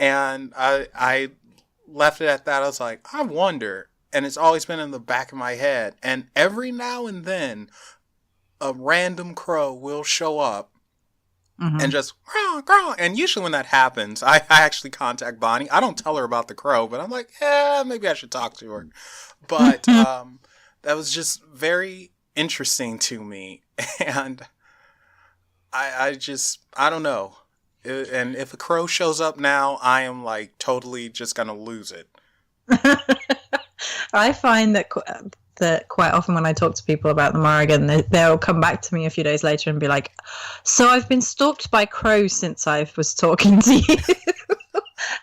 And I left it at that. I was like, I wonder. And it's always been in the back of my head. And every now and then, a random crow will show up and just, and usually when that happens, I actually contact Bonnie. I don't tell her about the crow, but I'm like, maybe I should talk to her. But that was just very interesting to me. And I don't know. And if a crow shows up now, I am like totally just going to lose it. I find that quite often when I talk to people about the Morrigan, they'll come back to me a few days later and be like, so I've been stalked by crows since I was talking to you.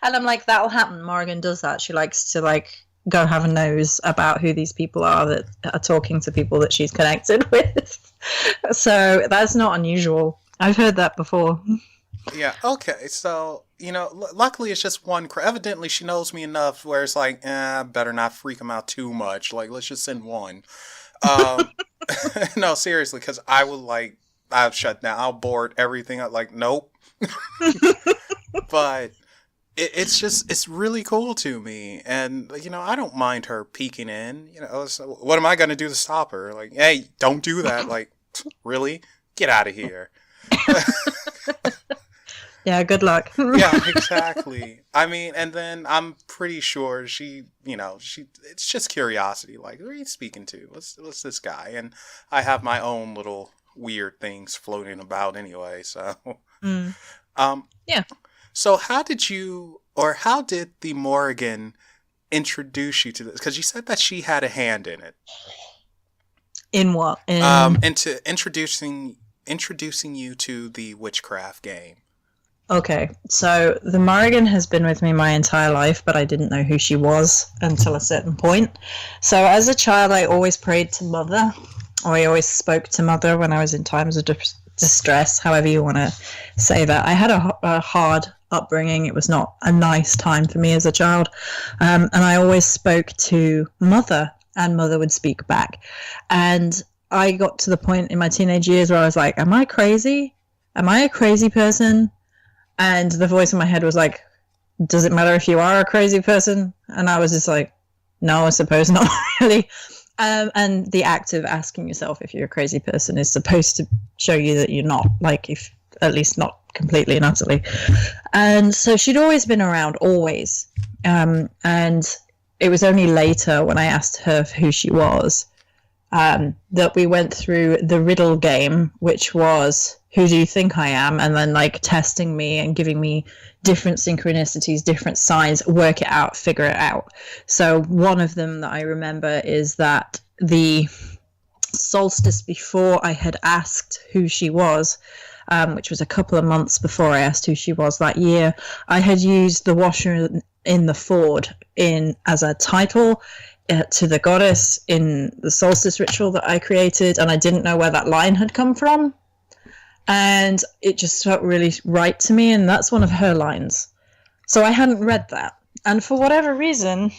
And I'm like, that'll happen. Morrigan does that. She likes to go have a nose about who these people are that are talking to people that she's connected with. So that's not unusual. I've heard that before. Yeah, okay. So, luckily it's just one crow. Evidently she knows me enough where it's like, better not freak him out too much. Like, let's just send one. No, seriously, because I've shut down. I'll board everything up. Like, nope. But it's really cool to me. And, I don't mind her peeking in. So what am I going to do to stop her? Like, hey, don't do that. Like, really? Get out of here. Yeah, good luck. Yeah, exactly. I mean, and then I'm pretty sure she, it's just curiosity. Like, who are you speaking to? What's this guy? And I have my own little weird things floating about anyway. So, yeah. So how did the Morrigan introduce you to this? Because you said that she had a hand in it. In what? In Into introducing you to the witchcraft game. Okay, so the Morrigan has been with me my entire life, but I didn't know who she was until a certain point. So as a child, I always prayed to Mother, or I always spoke to Mother when I was in times of distress, however you want to say that. I had a hard upbringing. It was not a nice time for me as a child. And I always spoke to Mother, and Mother would speak back. And I got to the point in my teenage years where I was like, am I crazy? Am I a crazy person? And the voice in my head was like, does it matter if you are a crazy person? And I was just like, no, I suppose not really. And the act of asking yourself if you're a crazy person is supposed to show you that you're not, like, if at least not completely and utterly. And so she'd always been around, always. And it was only later when I asked her who she was that we went through the riddle game, which was, who do you think I am? And then like testing me and giving me different synchronicities, different signs, work it out, figure it out. So one of them that I remember is that the solstice before I had asked who she was, which was a couple of months before I asked who she was that year, I had used the washer in the Ford as a title to the goddess in the solstice ritual that I created, and I didn't know where that line had come from. And it just felt really right to me, and that's one of her lines. So I hadn't read that. And for whatever reason,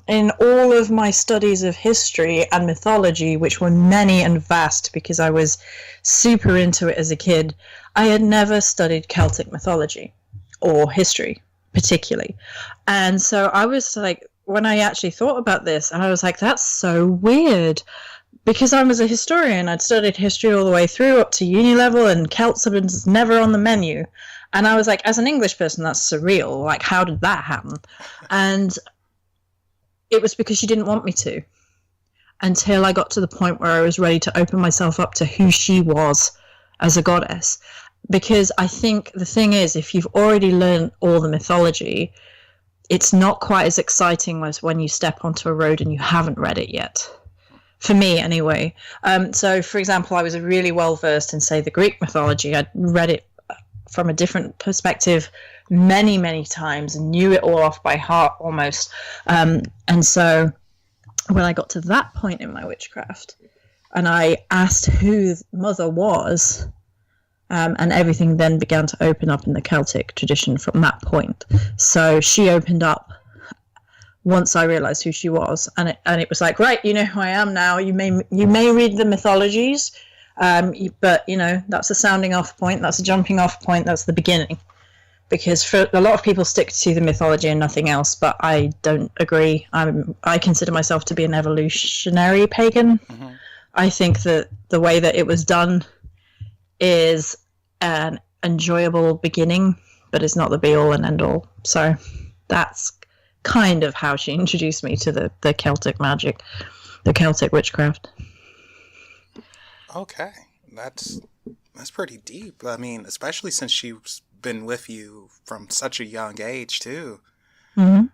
in all of my studies of history and mythology, which were many and vast because I was super into it as a kid, I had never studied Celtic mythology or history particularly. And so I was like, when I actually thought about this, I was like, that's so weird. Because I was a historian, I'd studied history all the way through up to uni level, and Celts was never on the menu. And I was like, as an English person, that's surreal. Like, how did that happen? And it was because she didn't want me to, until I got to the point where I was ready to open myself up to who she was as a goddess. Because I think the thing is, if you've already learned all the mythology, it's not quite as exciting as when you step onto a road and you haven't read it yet. For me, anyway. So, for example, I was really well versed in, say, the Greek mythology. I'd read it from a different perspective many, many times and knew it all off by heart almost. And so when I got to that point in my witchcraft and I asked who Mother was, and everything then began to open up in the Celtic tradition from that point. So she opened up once I realized who she was, and it was like, right, you know who I am now. You may read the mythologies, but you know, that's a sounding off point, that's a jumping off point, that's the beginning. Because for a lot of people stick to the mythology and nothing else, but I don't agree. I consider myself to be an evolutionary pagan. Mm-hmm. I think that the way that it was done is an enjoyable beginning, but it's not the be all and end all. So that's kind of how she introduced me to the Celtic magic, the Celtic witchcraft. Okay, that's pretty deep. I mean, especially since she's been with you from such a young age too. Mm-hmm.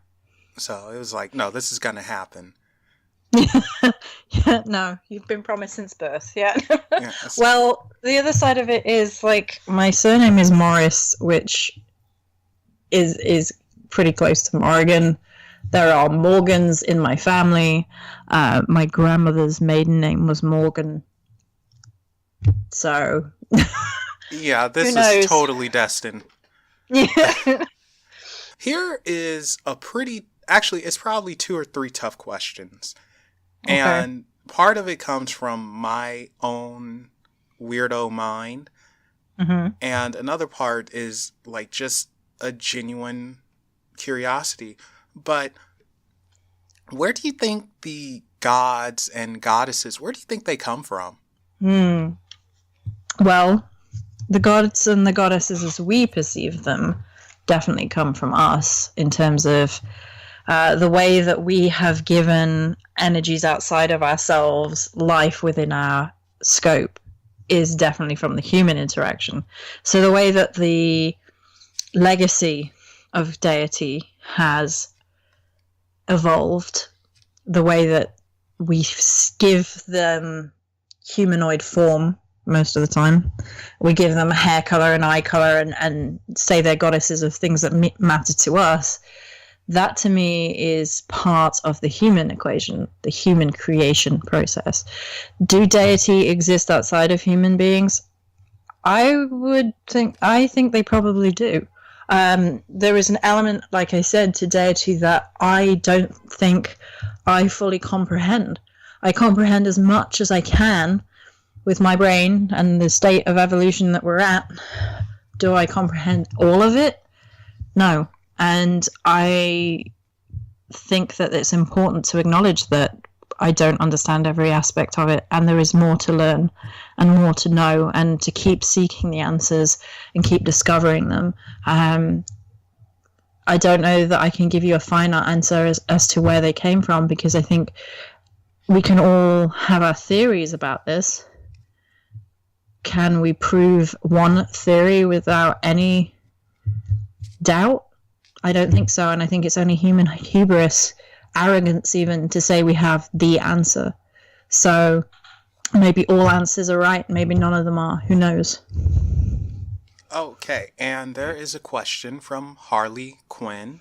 So it was like, no, this is gonna happen. Yeah, no, you've been promised since birth. Yeah. Well, the other side of it is, like, my surname is Morris, which is pretty close to Morrigan. There are Morgans in my family. My grandmother's maiden name was Morgan. So yeah, this is totally destined. Yeah. Here is actually, it's probably 2 or 3 tough questions. Okay. And part of it comes from my own weirdo mind. Mm-hmm. And another part is like just a genuine curiosity. But where do you think the gods and goddesses, where do you think they come from? Well, the gods and the goddesses as we perceive them definitely come from us, in terms of the way that we have given energies outside of ourselves life within our scope is definitely from the human interaction. So the way that the legacy of deity has evolved, the way that we give them humanoid form most of the time. We give them a hair color and eye color and say they're goddesses of things that matter to us. That to me is part of the human equation, the human creation process. Do deity exist outside of human beings? I think they probably do. There is an element, like I said, to deity that I don't think I fully comprehend. I comprehend as much as I can with my brain and the state of evolution that we're at. Do I comprehend all of it? No. And I think that it's important to acknowledge that I don't understand every aspect of it, and there is more to learn and more to know, and to keep seeking the answers and keep discovering them. I don't know that I can give you a final answer as to where they came from, because I think we can all have our theories about this. Can we prove one theory without any doubt? I don't think so, and I think it's only human hubris, arrogance even, to say we have the answer. So maybe all answers are right, maybe none of them are. Who knows? Okay, and there is a question from Harley Quinn,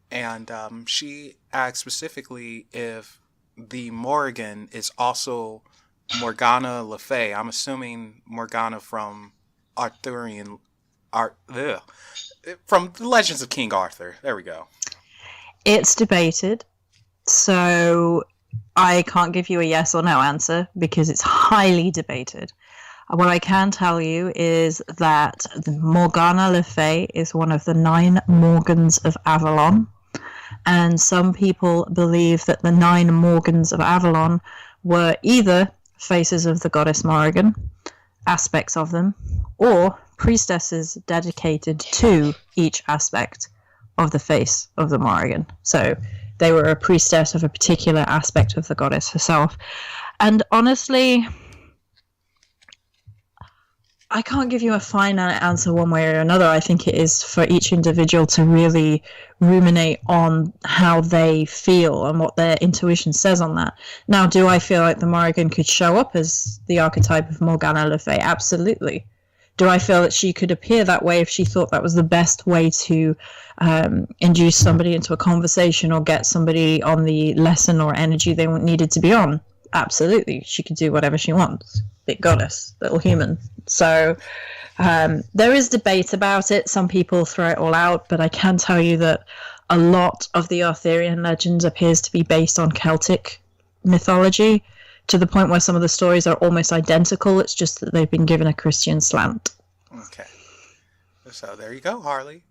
and she asked specifically if the Morrigan is also Morgana Le Fay. I'm assuming Morgana from Arthurian art. From the Legends of King Arthur. There we go. It's debated, so I can't give you a yes or no answer because it's highly debated. What I can tell you is that Morgana Le Fay is one of the 9 Morgans of Avalon, and some people believe that the 9 Morgans of Avalon were either faces of the goddess Morrigan, aspects of them, or priestesses dedicated to each aspect of the face of the Morrigan. So they were a priestess of a particular aspect of the goddess herself. And honestly, I can't give you a finite answer one way or another. I think it is for each individual to really ruminate on how they feel and what their intuition says on that. Now, do I feel like the Morrigan could show up as the archetype of Morgana Le Fay? Absolutely. Do I feel that she could appear that way if she thought that was the best way to induce somebody into a conversation or get somebody on the lesson or energy they needed to be on? Absolutely. She could do whatever she wants. Big goddess, little human. So there is debate about it. Some people throw it all out, but I can tell you that a lot of the Arthurian legends appears to be based on Celtic mythology, to the point where some of the stories are almost identical. It's just that they've been given a Christian slant. Okay. So there you go, Harley.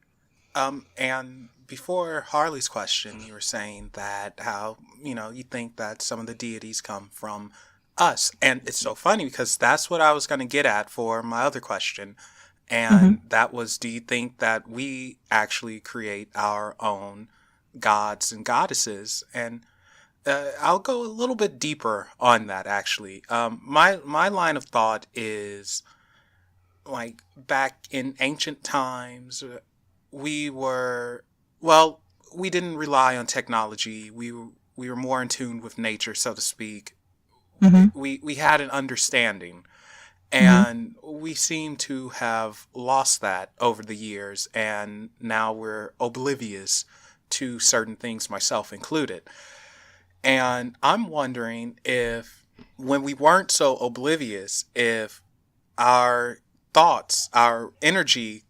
And before Harley's question, you were saying that how, you think that some of the deities come from us. And it's so funny because that's what I was going to get at for my other question. And that was, do you think that we actually create our own gods and goddesses? And I'll go a little bit deeper on that, actually. My line of thought is, like, back in ancient times, we didn't rely on technology. We were more in tune with nature, so to speak. We had an understanding, and we seem to have lost that over the years, and now we're oblivious to certain things, myself included. And I'm wondering if, when we weren't so oblivious, if our thoughts, our energy,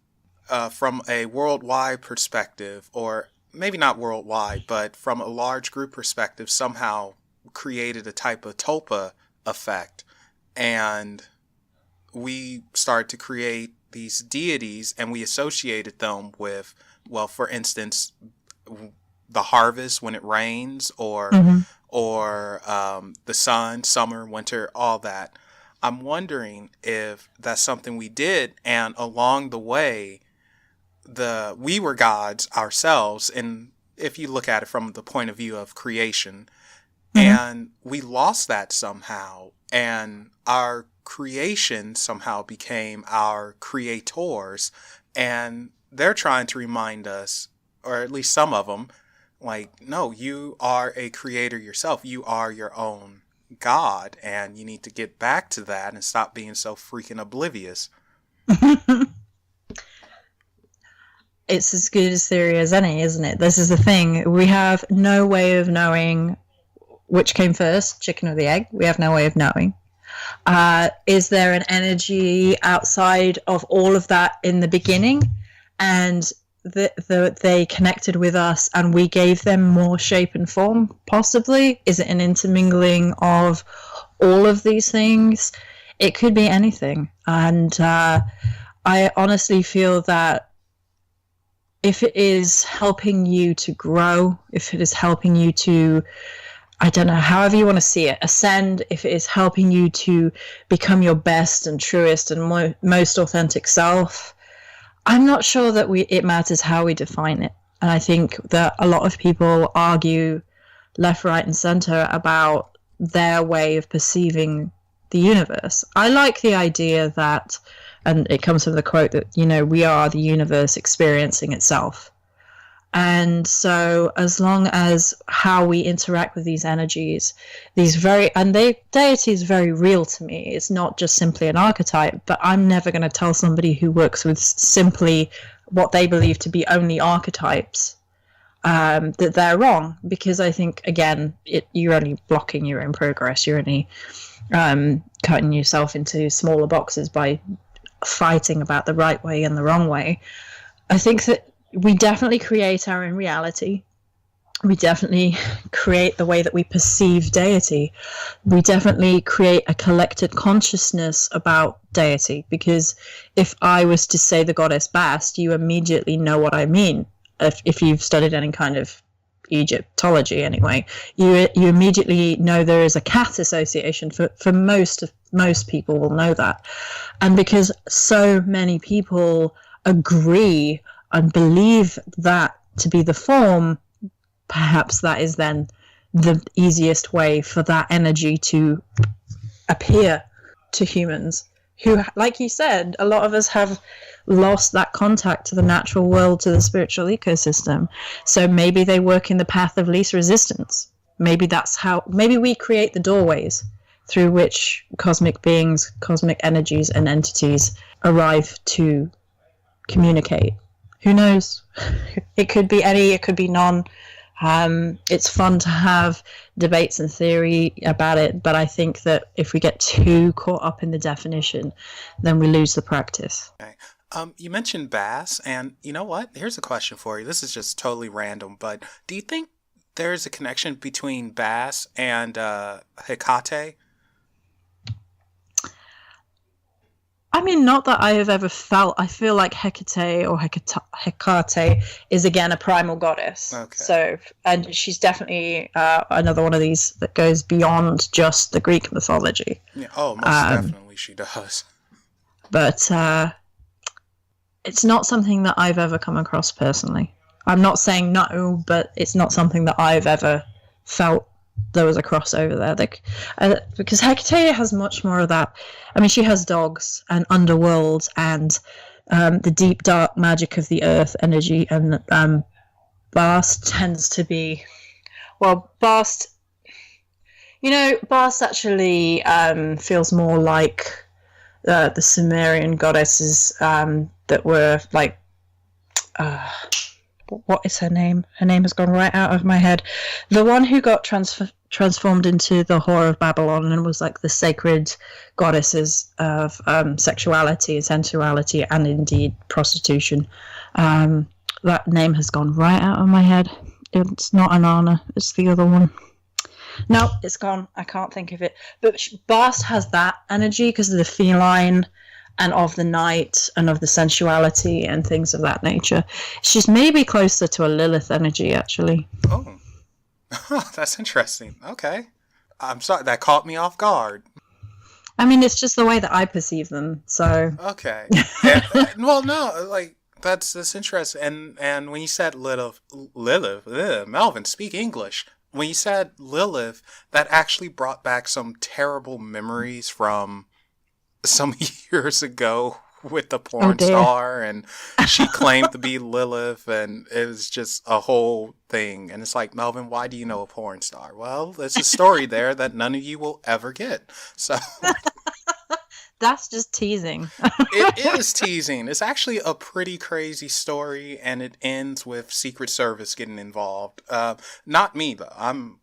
from a worldwide perspective, or maybe not worldwide, but from a large group perspective, somehow created a type of tulpa effect. And we started to create these deities, and we associated them with, well, for instance, the harvest when it rains, or the sun, summer, winter, all that. I'm wondering if that's something we did, and along the way, we were gods ourselves, and if you look at it from the point of view of creation, and we lost that somehow, and our creation somehow became our creators, and they're trying to remind us, or at least some of them, like, no, you are a creator yourself. You are your own God, and you need to get back to that and stop being so freaking oblivious. It's as good a theory as any, isn't it? This is the thing. We have no way of knowing which came first, chicken or the egg. We have no way of knowing. Is there an energy outside of all of that in the beginning? And they connected with us and we gave them more shape and form, possibly? Is it an intermingling of all of these things? It could be anything. And I honestly feel that if it is helping you to grow, if it is helping you to, I don't know, however you want to see it, ascend, if it is helping you to become your best and truest and most authentic self, I'm not sure that it matters how we define it. And I think that a lot of people argue left, right, and center about their way of perceiving the universe. I like the idea that, and it comes from the quote that, we are the universe experiencing itself. And so as long as how we interact with these energies, deity is very real to me. It's not just simply an archetype, but I'm never going to tell somebody who works with simply what they believe to be only archetypes that they're wrong, because I think, again, you're only blocking your own progress. You're only cutting yourself into smaller boxes by fighting about the right way and the wrong way. I think that we definitely create our own reality. We definitely create the way that we perceive deity. We definitely create a collected consciousness about deity, because if I was to say the goddess Bast, you immediately know what I mean. If you've studied any kind of Egyptology anyway, you immediately know there is a cat association. For most people will know that. And because so many people agree and believe that to be the form, perhaps that is then the easiest way for that energy to appear to humans who, like you said, a lot of us have lost that contact to the natural world, to the spiritual ecosystem. So maybe they work in the path of least resistance. Maybe we create the doorways through which cosmic beings, cosmic energies and entities arrive to communicate. Who knows? It could be any, it could be none. It's fun to have debates and theory about it, but I think that if we get too caught up in the definition, then we lose the practice. Okay. You mentioned Bass, and you know what? Here's a question for you. This is just totally random, but do you think there's a connection between Bass and Hecate? I mean, not that I have ever felt. I feel like Hecate or Hecate is again a primal goddess. Okay. So, and she's definitely another one of these that goes beyond just the Greek mythology. Yeah. Oh, most definitely she does. But it's not something that I've ever come across personally. I'm not saying no, but it's not something that I've ever felt there was a crossover there. Because Hecate has much more of that. I mean, she has dogs and underworld and the deep, dark magic of the earth energy. And Bast tends to be... Well, Bast actually feels more like the Sumerian goddesses that were like... what is her name? Her name has gone right out of my head. The one who got transformed into the whore of Babylon and was like the sacred goddesses of sexuality and sensuality and indeed prostitution. That name has gone right out of my head. It's not Inanna, it's the other one. No, it's gone. I can't think of it. But Bast has that energy because of the feline and of the night and of the sensuality and things of that nature. She's maybe closer to a Lilith energy, actually. Oh, that's interesting. Okay. I'm sorry, that caught me off guard. I mean, it's just the way that I perceive them, so... Okay. Well, no, like, that's interesting. And when you said Lilith, Melvin, speak English. When you said Lilith, that actually brought back some terrible memories from some years ago with the porn star, and she claimed to be Lilith, and it was just a whole thing. And it's like, Melvin, why do you know a porn star? Well, there's a story there that none of you will ever get. So that's just teasing. It is teasing. It's actually a pretty crazy story, and it ends with Secret Service getting involved. Not me though. I'm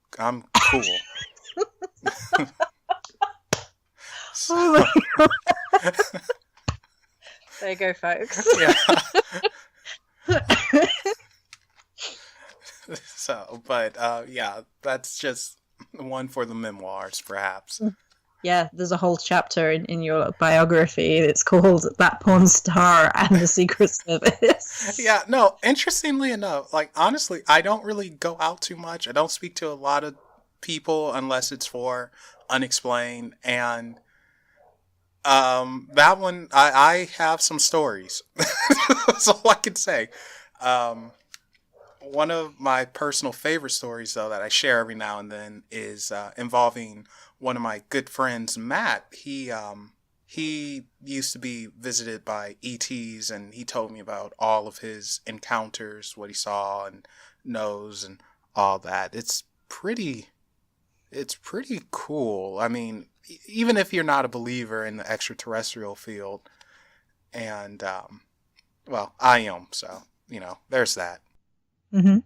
cool. So. Oh my God. There you go, folks. Yeah. So, but yeah, that's just one for the memoirs, perhaps. Yeah, there's a whole chapter in your biography. It's called That Porn Star and the Secret Service. Yeah, no, interestingly enough, like, honestly, I don't really go out too much. I don't speak to a lot of people unless it's for Unexplained, and that one, I have some stories. That's all I can say. One of my personal favorite stories, though, that I share every now and then is involving one of my good friends, Matt. He used to be visited by ETs, and he told me about all of his encounters, what he saw and knows, and all that. It's pretty cool. I mean, even if you're not a believer in the extraterrestrial field, and well, I am, so there's that. Mm-hmm.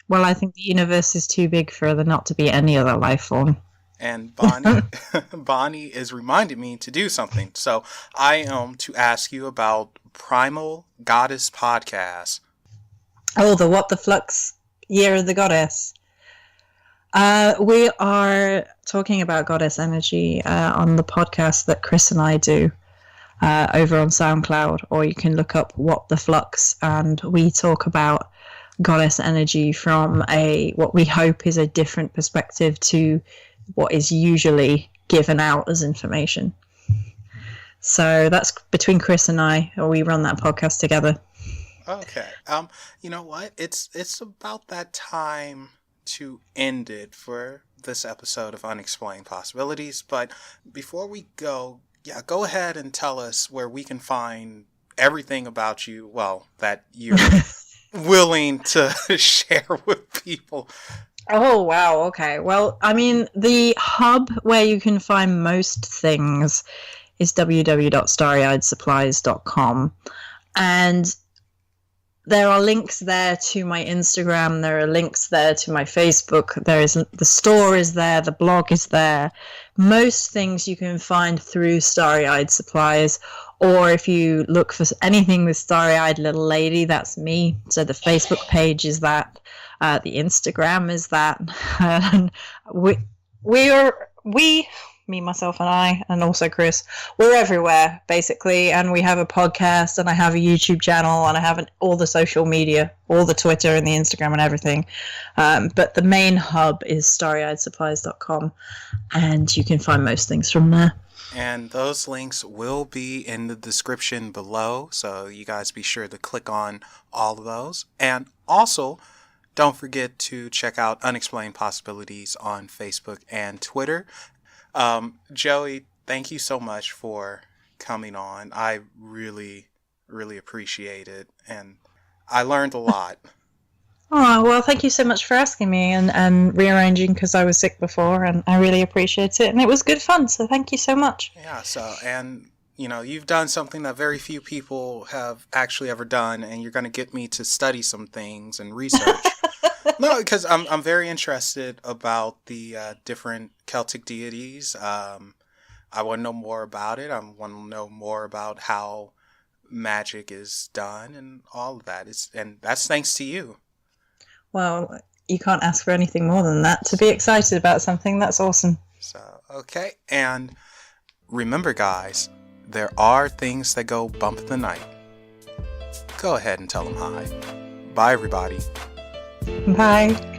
Well, I think the universe is too big for there not to be any other life form. And Bonnie is reminding me to do something. So I am to ask you about Primal Goddess Podcast. Oh, the What the Flux Year of the Goddess. We are talking about goddess energy on the podcast that Chris and I do over on SoundCloud, or you can look up What the Flux, and we talk about goddess energy from what we hope is a different perspective to what is usually given out as information. So that's between Chris and I, or we run that podcast together. Okay. You know what? It's about that time to end it for this episode of Unexplained Possibilities. But before we go, go ahead and tell us where we can find everything about you, well, that you're willing to share with people. Oh, wow. Okay. Well, I mean, the hub where you can find most things is www.starryeyedsupplies.com. And there are links there to my Instagram. There are links there to my Facebook. The store is there. The blog is there. Most things you can find through Starry Eyed Supplies. Or if you look for anything with Starry Eyed Little Lady, that's me. So the Facebook page is that. The Instagram is that. And me, myself, and I, and also Chris, we're everywhere, basically. And we have a podcast, and I have a YouTube channel, and I have all the social media, all the Twitter and the Instagram and everything. But the main hub is starryeyedsupplies.com, and you can find most things from there. And those links will be in the description below, so you guys be sure to click on all of those. And also, don't forget to check out Unexplained Possibilities on Facebook and Twitter. Joey, thank you so much for coming on. I really, really appreciate it, and I learned a lot. Oh, well, thank you so much for asking me and rearranging, because I was sick before, and I really appreciate it, and it was good fun, so thank you so much. Yeah, and you've done something that very few people have actually ever done, and you're going to get me to study some things and research. No, because I'm very interested about the different Celtic deities. I want to know more about it. I want to know more about how magic is done and all of that. And that's thanks to you. Well, you can't ask for anything more than that. To be excited about something, that's awesome. So, okay. And remember, guys, there are things that go bump in the night. Go ahead and tell them hi. Bye, everybody. Bye.